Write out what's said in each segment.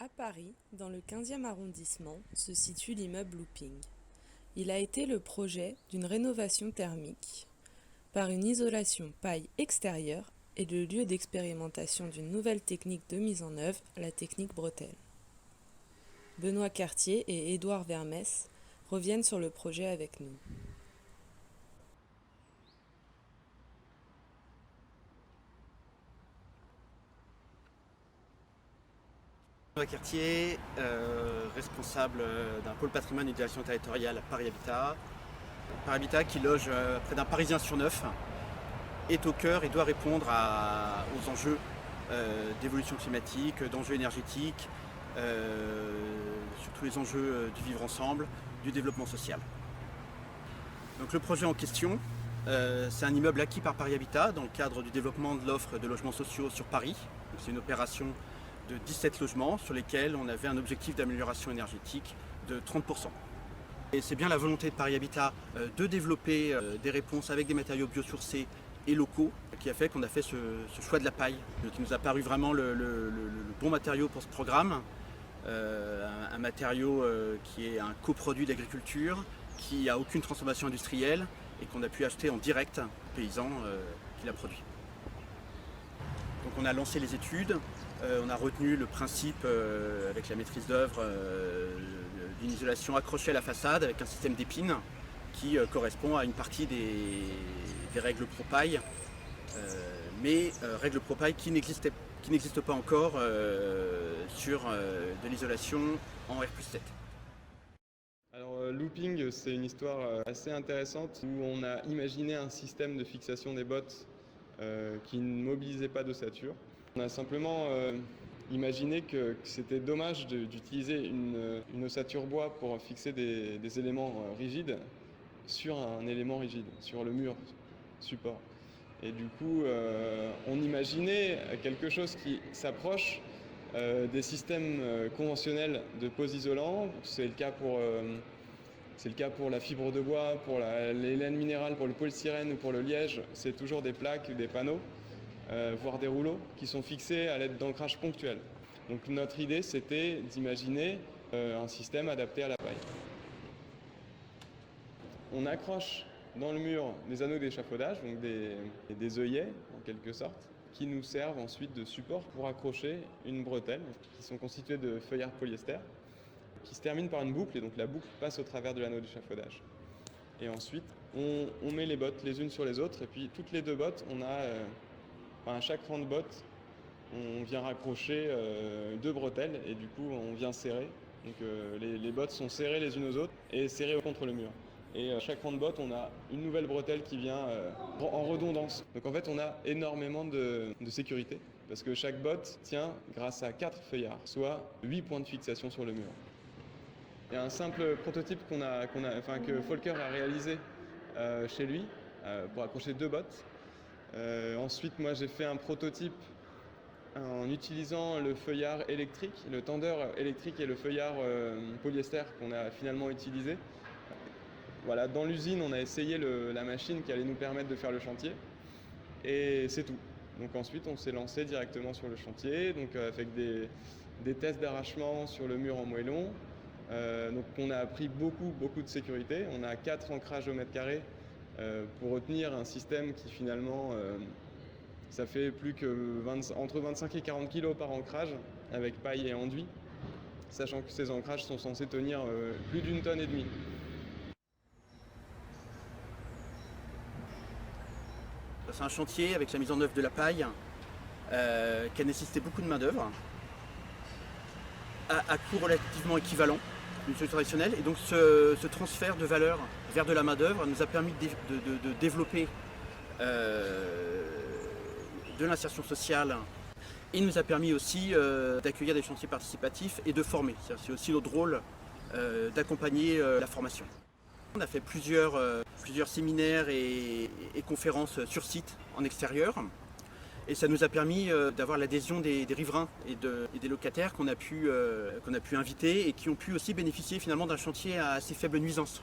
À Paris, dans le 15e arrondissement, se situe l'immeuble Looping. Il a été le projet d'une rénovation thermique par une isolation paille extérieure et le lieu d'expérimentation d'une nouvelle technique de mise en œuvre, la technique bretelle. Benoît Cartier et Édouard Vermès reviennent sur le projet avec nous. Benoît Cartier, responsable d'un pôle patrimoine et direction territoriale à Paris Habitat. Paris Habitat qui loge près d'un Parisien sur 9, est au cœur et doit répondre aux enjeux d'évolution climatique, d'enjeux énergétiques, surtout les enjeux du vivre ensemble, du développement social. Donc le projet en question, c'est un immeuble acquis par Paris Habitat dans le cadre du développement de l'offre de logements sociaux sur Paris. C'est une opération de 17 logements sur lesquels on avait un objectif d'amélioration énergétique de 30%. Et c'est bien la volonté de Paris Habitat de développer des réponses avec des matériaux biosourcés et locaux qui a fait qu'on a fait ce choix de la paille, qui nous a paru vraiment le bon matériau pour ce programme. Un matériau qui est un coproduit d'agriculture, qui n'a aucune transformation industrielle et qu'on a pu acheter en direct aux paysans qui l'a produit. Donc on a lancé les études, on a retenu le principe avec la maîtrise d'œuvre d'une isolation accrochée à la façade avec un système d'épines qui correspond à une partie des règles ProPaille, mais règles ProPaille qui n'existent pas encore sur de l'isolation en R+7. Alors Looping, c'est une histoire assez intéressante où on a imaginé un système de fixation des bottes qui ne mobilisait pas d'ossature. On a simplement imaginé que c'était dommage d'utiliser une ossature bois pour fixer des éléments rigides sur un élément rigide, sur le mur support. Et du coup, on imaginait quelque chose qui s'approche des systèmes conventionnels de pose isolant. C'est le cas pour la fibre de bois, pour les laines minérales, pour le polystyrène ou pour le liège. C'est toujours des plaques, des panneaux, voire des rouleaux qui sont fixés à l'aide d'ancrage ponctuel. Donc notre idée, c'était d'imaginer un système adapté à la paille. On accroche dans le mur des anneaux d'échafaudage, donc des œillets en quelque sorte, qui nous servent ensuite de support pour accrocher une bretelle, qui sont constituées de feuillard polyester, qui se termine par une boucle, et donc la boucle passe au travers de l'anneau d'échafaudage. Et ensuite, on met les bottes les unes sur les autres, et puis toutes les deux bottes, à chaque rang de bottes, on vient raccrocher deux bretelles, et du coup, on vient serrer. Donc les bottes sont serrées les unes aux autres, et serrées contre le mur. Et à chaque rang de bottes, on a une nouvelle bretelle qui vient en redondance. Donc en fait, on a énormément de sécurité, parce que chaque botte tient grâce à 4 feuillards, soit 8 points de fixation sur le mur. Il y a un simple prototype que Volker a réalisé chez lui pour accrocher 2 bottes. Ensuite, moi, j'ai fait un prototype en utilisant le feuillard électrique, le tendeur électrique et le feuillard polyester qu'on a finalement utilisé. Voilà, dans l'usine, on a essayé la machine qui allait nous permettre de faire le chantier, et c'est tout. Donc ensuite, on s'est lancé directement sur le chantier, donc avec des tests d'arrachement sur le mur en moellon. Donc on a appris beaucoup de sécurité. On a 4 ancrages au mètre carré pour retenir un système qui finalement, ça fait plus que entre 25 et 40 kg par ancrage avec paille et enduit, sachant que ces ancrages sont censés tenir plus d'1,5 tonne. C'est un chantier avec la mise en œuvre de la paille qui a nécessité beaucoup de main d'œuvre à coût relativement équivalent d'une solution traditionnelle. Et donc ce transfert de valeur vers de la main d'œuvre nous a permis de développer de l'insertion sociale. Il nous a permis aussi d'accueillir des chantiers participatifs et de former. C'est aussi notre rôle d'accompagner la formation. On a fait plusieurs séminaires et conférences sur site, en extérieur. Et ça nous a permis d'avoir l'adhésion des riverains et des locataires qu'on a pu inviter et qui ont pu aussi bénéficier finalement d'un chantier à assez faible nuisance.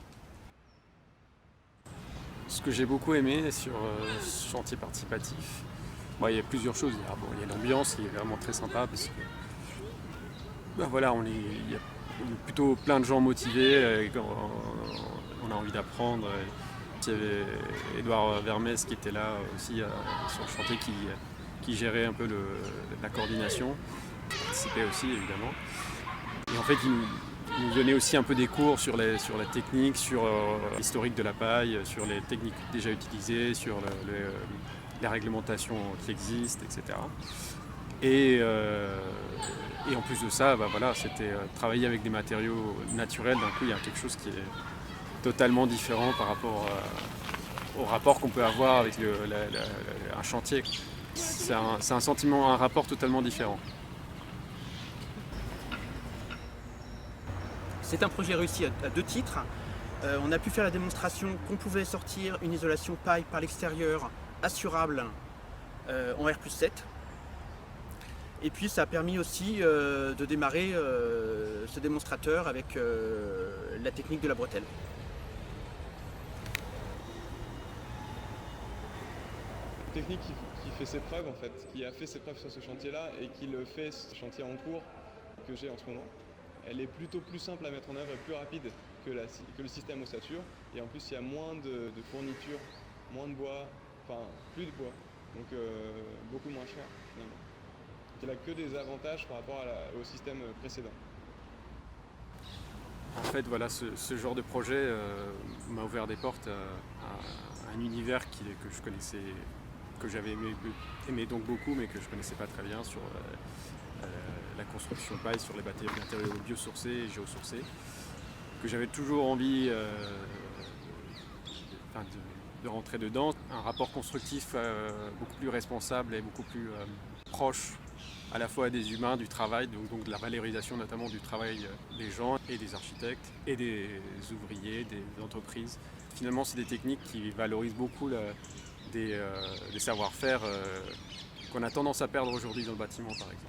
Ce que j'ai beaucoup aimé sur ce chantier participatif, il y a plusieurs choses. Il y a l'ambiance qui est vraiment très sympa parce que Voilà, il y a plutôt plein de gens motivés, on a envie d'apprendre. Il y avait Edouard Vermès qui était là aussi sur le chantier qui gérait un peu la coordination, qui participait aussi évidemment. Et en fait, il nous donnait aussi un peu des cours sur la technique, sur l'historique de la paille, sur les techniques déjà utilisées, sur les réglementations qui existent, etc. Et en plus de ça, voilà, c'était travailler avec des matériaux naturels. D'un coup, il y a quelque chose qui est totalement différent par rapport au rapport qu'on peut avoir avec un chantier. C'est un sentiment, un rapport totalement différent. C'est un projet réussi à 2 titres. On a pu faire la démonstration qu'on pouvait sortir une isolation paille par l'extérieur assurable en R+7. Et puis ça a permis aussi de démarrer ce démonstrateur avec la technique de la bretelle. Une technique qui fait ses preuves en fait, qui a fait ses preuves sur ce chantier-là et qui le fait, ce chantier en cours que j'ai en ce moment. Elle est plutôt plus simple à mettre en œuvre et plus rapide que le système ossature. Et en plus, il y a moins de fournitures, moins de bois, enfin plus de bois, donc beaucoup moins cher finalement. Il n'a que des avantages par rapport au système précédent. En fait, voilà, ce genre de projet m'a ouvert des portes à un univers que je connaissais, que j'avais aimé donc beaucoup, mais que je ne connaissais pas très bien, sur la construction paille, sur les matériaux biosourcés et géosourcés, que j'avais toujours envie de rentrer dedans. Un rapport constructif beaucoup plus responsable et beaucoup plus proche à la fois des humains, du travail, donc de la valorisation notamment du travail des gens et des architectes et des ouvriers, des entreprises. Finalement, c'est des techniques qui valorisent beaucoup des savoir-faire qu'on a tendance à perdre aujourd'hui dans le bâtiment, par exemple.